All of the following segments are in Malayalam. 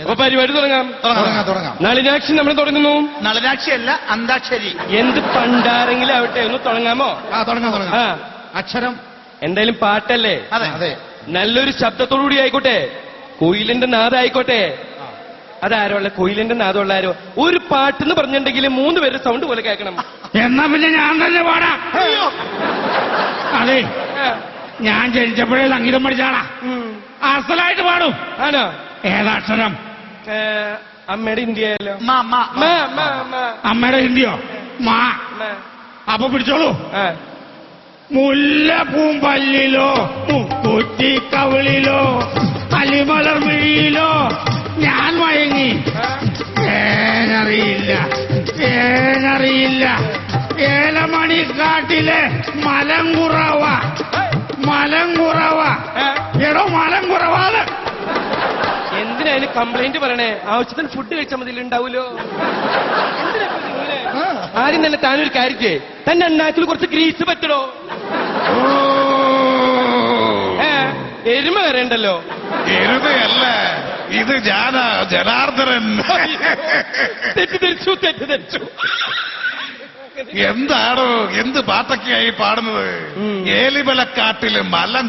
അപ്പൊ പരിപാടി തുടങ്ങാം. നളിനാക്ഷി നമ്മൾ തുടങ്ങുന്നു. നളിനാക്ഷി അല്ല, അന്താക്ഷരി. എന്ത് പണ്ടാരെങ്കിലും ആവട്ടെ, ഒന്ന് തുടങ്ങാമോ? തുടങ്ങാം. അക്ഷരം എന്തായാലും പാട്ടല്ലേ? അതെ. നല്ലൊരു ശബ്ദത്തോടുകൂടി ആയിക്കോട്ടെ. കുയിലിന്റെ നാദം ആയിക്കോട്ടെ. അതാരോ കുയിലിന്റെ നാദമുള്ള ആരോ. ഒരു പാട്ടെന്ന് പറഞ്ഞിട്ടുണ്ടെങ്കിൽ 3 പേരുടെ സൗണ്ട് പോലെ കേൾക്കണം. എന്നാ പിന്നെ ഞാൻ തന്നെ പാടാം. അതെ, ഞാൻ ജനിച്ചപ്പോഴേ സംഗീതം പഠിച്ചാളാ. അസലായിട്ട് പാടും. ആണോ? ഏതാക്ഷരം? അമ്മയുടെ ഹിന്ദിയായാലോ? അമ്മയുടെ ഹിന്ദിയോ? മാ. അപ്പൊ പിടിച്ചോളൂ. മുല്ലപ്പൂമ്പല്ലിലോ മുക്കുറ്റി കവിളിലോ അലിമലർമിഴിയിലോ ഞാൻ മയങ്ങി. ഏനറിയില്ല ഏലമണിക്കാട്ടിലെ മലങ്കുറവ. എടോ മലങ്കുറവാണ്. എന്തിനായാലും കംപ്ലൈന്റ് പറയണേ? ആവശ്യത്തിന് ഫുഡ് കഴിച്ചാൽ മതി, ഉണ്ടാവൂലോ. ആദ്യം തന്നെ താനൊരു കാര്യം ചെയ്യേ, തന്റെ അണ്ണാക്കിൽ കുറച്ച് ഗ്രീസ് പറ്റടോ. എരുമ കയറേണ്ടല്ലോ. എരുമയല്ല ഇത്, ഞാനാ ജനാർദ്ദനൻ. തെറ്റിദ്ധരിച്ചു. എന്താണോ, എന്ത് പാട്ടൊക്കെയായി പാടുന്നത്? ഏലിമലക്കാട്ടില് മലം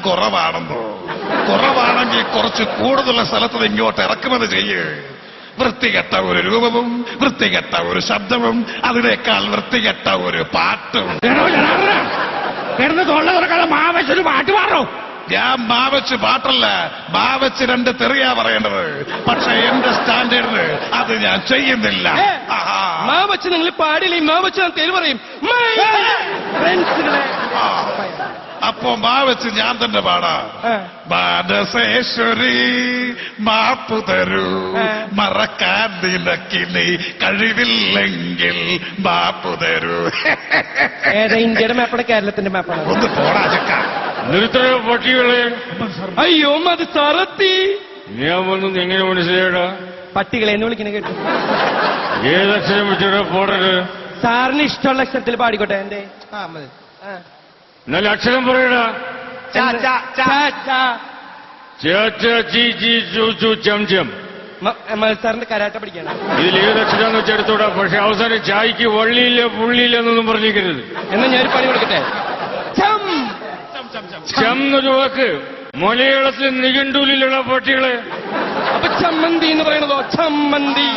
കുറവാണെങ്കിൽ കുറച്ച് കൂടുതലുള്ള സ്ഥലത്ത് ഇങ്ങോട്ട് ഇറക്കുമതി ചെയ്യ്. വൃത്തികെട്ട ഒരു രൂപവും വൃത്തികെട്ട ഒരു ശബ്ദവും അതിനേക്കാൾ വൃത്തികെട്ട ഒരു പാട്ടും. തൊള്ള തുറക്കാതെ മാവച്ചൊരു പാട്ട് പാടോ. ഞാൻ മാവച്ച് പാട്ടല്ല, മാവച്ച് 2 തെറിയാ പറയേണ്ടത്. പക്ഷെ എന്റെ സ്റ്റാൻഡേർഡിന് അത് ഞാൻ ചെയ്യുന്നില്ല. മാവച്ച് നിങ്ങൾ പാടില്ലേ? മാവച്ച് ഞാൻ തെറി പറയും. അപ്പോ മാവച്ച് ഞാൻ തന്നെ പാടാം. മാനസേശ്വരി മാപ്പു തരൂ, മറക്കാൻ നിനക്കിനി കഴിവില്ലെങ്കിൽ മാപ്പു തരൂ. ഏതാ, ഇന്ത്യയുടെ മാപ്പാണ് കേരളത്തിന്റെ മാപ്പാണ്? ഒന്ന് പോടാ ചക്ക. നിർത്തയോ പട്ടികളെ. അയ്യോ അത് സാറത്തി. ഞാൻ വന്നു എങ്ങനെ മനസ്സിലായടാ? പട്ടികളെ എന്ന് വിളിക്കണ കേട്ടു. ഏതക്ഷരം വെച്ചിട്ട് പോടരുത്. സാറിന് ഇഷ്ടമുള്ള അക്ഷരത്തിൽ പാടിക്കോട്ടെ. എന്റെ നല്ല അക്ഷരം പറയടാ. സാറിന്റെ കരാട്ട പഠിക്കണം. ഇതിൽ ഏതക്ഷരാന്ന് വെച്ചെടുത്തോടാ. പക്ഷെ അവസാനം ചായക്ക് വള്ളിയില്ല പുള്ളിയില്ല എന്നൊന്നും പറഞ്ഞിരിക്കരുത്. എന്നാ ഞാനൊരു പണി കൊടുക്കട്ടെ. ചം എന്നൊരു വാക്ക് മലയാളത്തിൽ നിഘണ്ടുവിലുള്ള പട്ടികളെ. അപ്പൊ ചമ്മന്തി എന്ന് പറയണതോ? ചമ്മന്തി.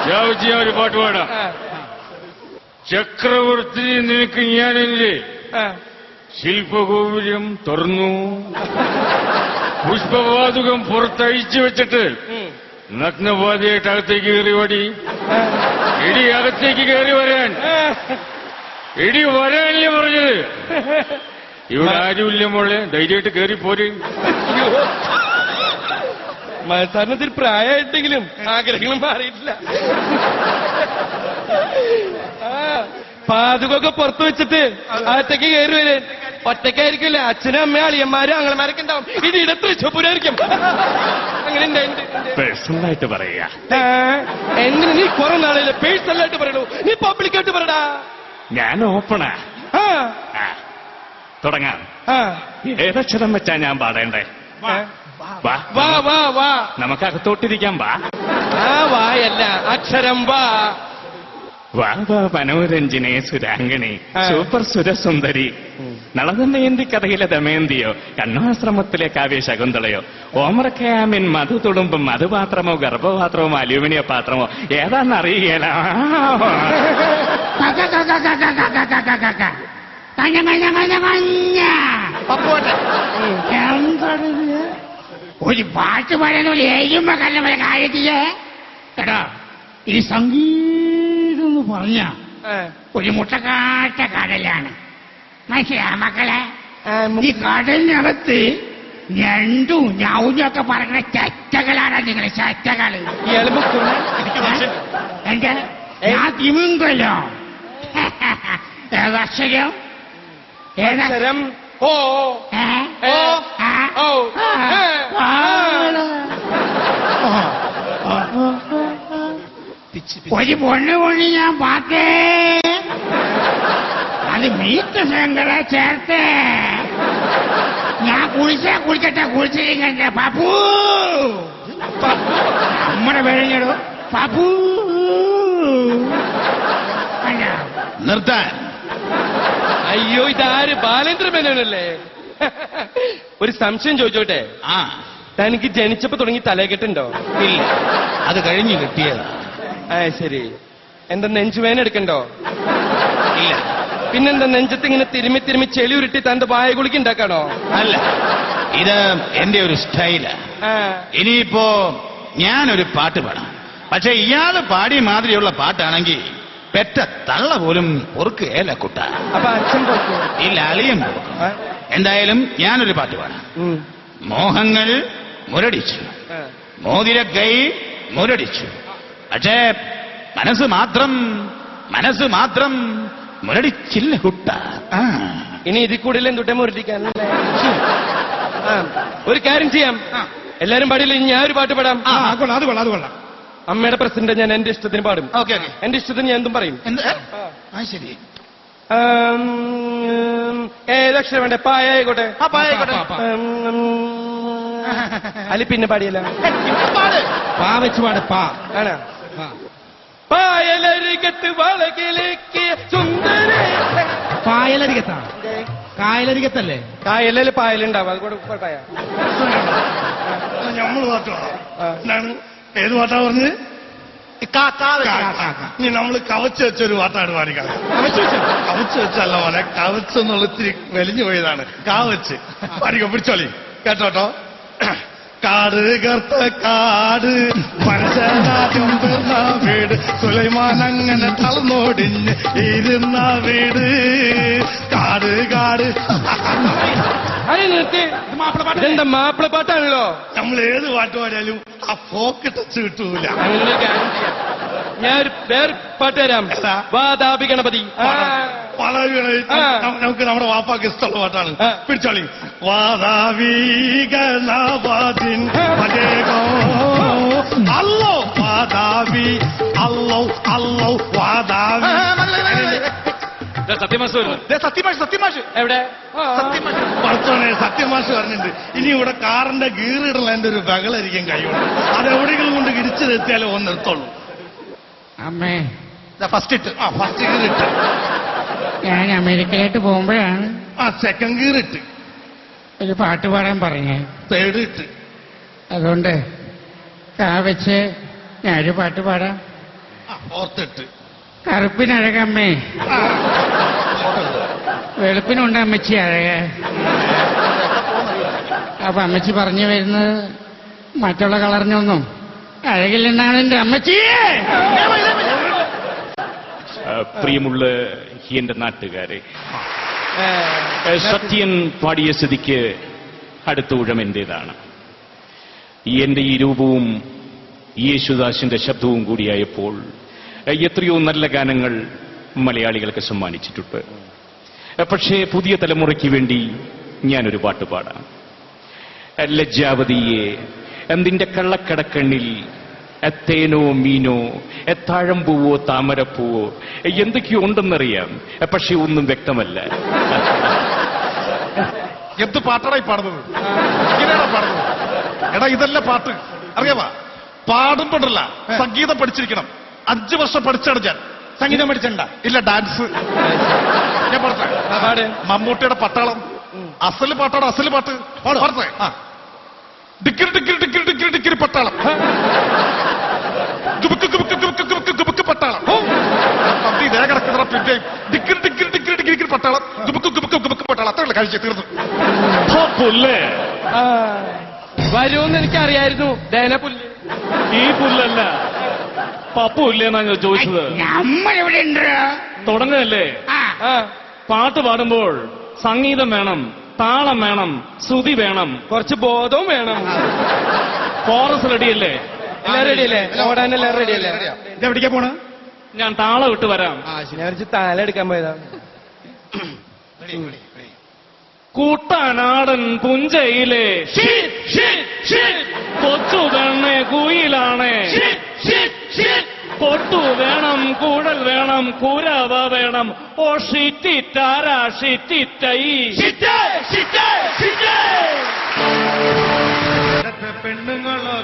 ചാവിച്ച് ഞാൻ ഒരു പാട്ട് പാടാം. ചക്രവർത്തി നിനക്ക് ഞാൻ എന്റെ ശില്പഗോപുരം തുറന്നു, പുഷ്പവാതുകം പുറത്തഴിച്ചു വെച്ചിട്ട് നഗ്നവാദിയായിട്ട് അകത്തേക്ക് കയറി ഓടി. ഇടി അകത്തേക്ക് കയറി വരാൻ. ഇടി വരാനല്ലേ പറഞ്ഞത്? ഇവിടെ ആരുമില്ല മോളെ, ധൈര്യമായിട്ട് കയറി പോര്. സാറിനത്തിൽ പ്രായമായിട്ടെങ്കിലും ആഗ്രഹങ്ങളും മാറിയിട്ടില്ല. പാതുകൊക്കെ പുറത്തു വെച്ചിട്ട് അകത്തേക്ക് കയറി വരെ. ഒറ്റയ്ക്കായിരിക്കില്ല, അച്ഛനും അമ്മയും അളിയന്മാരും അങ്ങളമാരൊക്കെ ഉണ്ടാവും. ഇത് തൃശ്ശൂരായിരിക്കും. അങ്ങനെ പേഴ്സണലായിട്ട് പറയാ. എന്തിനു നീ കുറെ നാളെ പേഴ്സണലായിട്ട് പറയണു? നീ പബ്ലിക്കായിട്ട് പറയടാ. ഞാൻ ഓപ്പണാ. തുടങ്ങാം. ഏതക്ഷരം വെച്ചാ ഞാൻ പാടേണ്ടേ? വാ വാ വാ വാ. നമുക്ക് അകത്തോട്ടിരിക്കാം. വാ. വായല്ല, അക്ഷരം വാ. വാ വാ മനോരഞ്ജനെ സുരാംഗണി, സൂപ്പർ സുരസുന്ദരി. നളദമയന്തി കഥയിലെ ദമയന്തിയോ, കണ്ണാശ്രമത്തിലെ കാവ്യ ശകുന്തളയോ, ഓമറക്കയാമിൻ മധു തുളുമ്പും മധുപാത്രമോ ഗർഭപാത്രമോ അലൂമിനിയ പാത്രമോ ഏതാണെന്നറിയുകയില്ല. ഒരു പാട്ട് പാടാൻ ഏഴുമ്പോ കല്ല കാര്യത്തില് കേട്ടോ. ഈ സംഗീതം എന്ന് പറഞ്ഞ ഒരു മുട്ടക്കാട്ട കടലാണ്. മനസ്സിലാ മക്കളെ? ഈ കടലിനകത്ത് ഞണ്ടും ഞൗഞ്ഞൊക്കെ പറയുന്ന ചറ്റകളാണ് നിങ്ങൾ. ചറ്റകള് എന്റെ ഞാൻ തിമിങ്കലോ. ഏതക്ഷരം? ഏതക്ഷരം? ഓ ഒരു പൊണ്ണു കൊണ്ട് ഞാൻ പാത്തേ. അത് മീറ്റ് ശങ്കരെ ചേർത്ത് ഞാൻ കുളിച്ചട്ടെ കുളിച്ചിരിക്കട്ടെ. പപ്പു നമ്മുടെ പേരെങ്ങടോ പപ്പു അല്ല നിർത്താൻ. അയ്യോ ഇതാര് ബാലേന്ദ്ര മേനോനല്ലേ? ഒരു സംശയം ചോദിച്ചോട്ടെ, ആ തനിക്ക് ജനിച്ചപ്പോ തുടങ്ങി തലകെട്ടുണ്ടോ? ഇല്ല, അത് കഴിഞ്ഞ് കിട്ടിയതാ. ആ ശരി. എന്താ നെഞ്ചുവേന എടുക്കണ്ടോ? ഇല്ല. പിന്നെന്താ നെഞ്ചത്ത് ഇങ്ങനെ തിരുമ്മി തിരുമ്മി ചെളി ഉരുട്ടി തന്റെ വായ കുളിക്ക് ഉണ്ടാക്കാണോ? അല്ല, ഇത് എന്റെ ഒരു സ്റ്റൈലാ. ആ ഇനിയിപ്പോ ഞാനൊരു പാട്ട് പാടാം. പക്ഷെ ഇയാള് പാടിയ മാതിരിയുള്ള പാട്ടാണെങ്കിൽ പെറ്റ തള്ള പോലും പൊറുക്കുകയല്ല കുട്ട. അപ്പൊ അച്ഛൻ പോക്കോ? ഇല്ല, അളിയും പൊറുക്കും. എന്തായാലും ഞാനൊരു പാട്ട് പാടാം. മോഹങ്ങൾ മുരടിച്ചു, മോതിരക്കൈ മുരടിച്ചു, പക്ഷേ മനസ്സ് മാത്രം മുരടിച്ചില്ല കുട്ട. ഇനി ഇതിൽ കൂടുതൽ എന്തുട്ടെ മുരടിക്കാനല്ലേ? ഒരു കാര്യം ചെയ്യാം, എല്ലാരും പാടില്ല, ഞാൻ ഒരു പാട്ട് പാടാം. അത് കൊള്ളാം. അമ്മയുടെ പ്രസിഡന്റ് ഞാൻ എന്റെ ഇഷ്ടത്തിന് പാടും. Okay okay. എന്റെ ഇഷ്ടത്തിന് ഞാൻ എന്തും പറയും. ശരി. ഏതക്ഷരം വേണ്ടേ? പായായിക്കോട്ടെ. അല്ലെ പിന്നെ പാടിയല്ല, പാ വെച്ച് പാട്. പാ ആണോ? പായലരികത്ത് വളകിലേക്ക് സുന്ദര. പായലരികത്താണ്, കായലരികത്തല്ലേ? കായലല്ലേ പായലുണ്ടാവും, അത് കൂടെ പായ. നമ്മൾ പാട്ട് എന്താണ്? ഏത് പാട്ടാ പറഞ്ഞത്? ഇനി നമ്മൾ കവച്ച് വെച്ചൊരു പാട്ടാണ് പാടിക്കാറ്. കവച്ച് വെച്ചല്ല പോലെ, കവച്ച് എന്നുള്ള ഇത്തിരി വലിഞ്ഞു പോയതാണ്. കാവച്ച് പാടിക്കോ, പിടിച്ചോളി കേട്ടോട്ടോ. കാട് കർത്ത കാട് മനുഷ്യനാദ്യം പിറന്ന വീട്, സുലൈമാൻ അങ്ങനെ തളർന്നോടിഞ്ഞ് ഇരുന്ന വീട്. കാട് ഇതെന്താ മാപ്പിള പാട്ടാണല്ലോ? നമ്മൾ ഏത് പാട്ട് പാടിയാലും ആ ഫോക്ക് ടച്ച് കിട്ടൂല. അങ്ങനെ കാര്യം ചെയ്യാം, ഞാൻ വേറെ പാട്ട് തരാം. വാതാപി ഗണപതി. നമുക്ക് നമ്മുടെ വാപ്പാക്ക് ഇഷ്ടമുള്ള പാട്ടാണ്. പിടിച്ചോളി. വാതാവി ഗണപതിൻ അല്ലോ വാതാവി അല്ലോ വാതാവി. സത്യമാഷ് എവിടെ? പറച്ചോനെ, സത്യമാഷ് പറഞ്ഞിട്ടുണ്ട് ഇനി ഇവിടെ കാറിന്റെ ഗീറിടല എന്റെ ഒരു ബഹളായിരിക്കും കൈകൊണ്ട്. അതെവിടെയെങ്കിലും കൊണ്ട് ഇടിച്ചു നിർത്തിയാലോ ഒന്ന് നിർത്തുള്ളൂ. അമ്മേ, ഫസ്റ്റ് ഗീറിട്ട്. ഞാൻ അമേരിക്കയിലോട്ട് പോകുമ്പോഴാണ് സെക്കൻഡ് ഗീറിട്ട്. ഒരു പാട്ട് പാടാൻ പറഞ്ഞേ. തേർഡ് ഇട്ട്. അതുകൊണ്ട് കാ വെച്ച് ഞാനൊരു പാട്ട് പാടാം. ഫോർത്ത് ഇട്ട്. കറുപ്പിനഴകമ്മേ, വെളുപ്പിനുണ്ട് അമ്മച്ചി അഴക. അപ്പൊ അമ്മച്ചി പറഞ്ഞു വരുന്നത് മറ്റുള്ള കളറിനൊന്നും അഴകില്ലെന്നാണ് എന്റെ അമ്മച്ചി. പ്രിയമുള്ള എന്റെ നാട്ടുകാരെ, സത്യൻ പാടിയ സ്ഥിതിക്ക് അടുത്ത ഊഴം എന്റേതാണ്. എന്റെ ഈ രൂപവും യേശുദാസിന്റെ ശബ്ദവും കൂടിയായപ്പോൾ എത്രയോ നല്ല ഗാനങ്ങൾ മലയാളികൾക്ക് സമ്മാനിച്ചിട്ടുണ്ട്. പക്ഷേ പുതിയ തലമുറയ്ക്ക് വേണ്ടി ഞാനൊരു പാട്ട് പാടാം. ലജ്ജാവതിയെ നിന്റെ കള്ളക്കടക്കണ്ണിൽ തേനോ മീനോ താഴമ്പൂവോ താമരപ്പൂവോ എന്തൊക്കെയോ ഉണ്ടെന്നറിയാം, പക്ഷെ ഒന്നും വ്യക്തമല്ല. എന്ത് പാട്ടാടായി പാടുന്നത്? ഇങ്ങനെയാണോ പാടുന്നത്? എടാ ഇതല്ല പാട്ട്, അറിയാവാ? പാടുമ്പോഴല്ല സംഗീതം പഠിച്ചിരിക്കണം. 5 വർഷം പഠിച്ചാണ് ഞാൻ. സംഗീതം പഠിച്ചണ്ട? ഇല്ല, ഡാൻസ്. ഞാൻ പാടട്ടെ? മമ്മൂട്ടിയുടെ പട്ടാളം. അസല് പാട്ടാണ്, അസല് പാട്ട് പാടത്തെ. ഡിക്കിരി ഡിക്കിരി ഡിക്കിരി ഡിക്കിരി ഡിക്കിരി പട്ടാളം. ഗുബുക്ക് ഗുബുക്ക് ഗുബുക്ക് ഗുബുക്ക് ഗുബുക്ക് പട്ടാളം. പന്തി ഇതേ കിടക്കുന്ന പിന്നെ ഡിക്കിരി ഡിക്കിരി ഡിക്കിരി ഡിക്കിരി പട്ടാളം. ഗുബുക്ക് ഗുബുക്ക് ഗുബുക്ക് പട്ടാളം. അത്രയല്ല കഴിച്ച് തീർന്നു. വരുമെന്ന് എനിക്കറിയായിരുന്നു. ദേനപുല്ല്. ഈ പുല്ലല്ല, പപ്പു ഇല്ലേന്നാ ഞാൻ ചോദിച്ചത്. നമ്മളിവിടെ ഉണ്ട്. തുടങ്ങല്ലേ? പാട്ട് പാടുമ്പോൾ സംഗീതം വേണം, താളം വേണം, ശ്രുതി വേണം, കുറച്ച് ബോധവും വേണം. കോറസ് റെഡിയല്ലേ? എല്ലാം റെഡിയല്ലേ? ഓടാനെല്ലാം റെഡിയല്ലേ? ഇതെവിടേക്കാ പോണ? ഞാൻ താളം ഇട്ട് വരാം. ഞാൻ കുറച്ച് താല എടുക്കാൻ പോയതാ. കൂട്ടാനാടൻ പുഞ്ചയിലെ കൊച്ചു പെണ്ണെ കുയിലാണ്. കൊട്ടു വേണം, കൂടൽ വേണം, കുരവ വേണം. ഓ ഷിറ്റിറ്റാരാ ഷിറ്റിറ്റൈ പെണ്ണുങ്ങളോ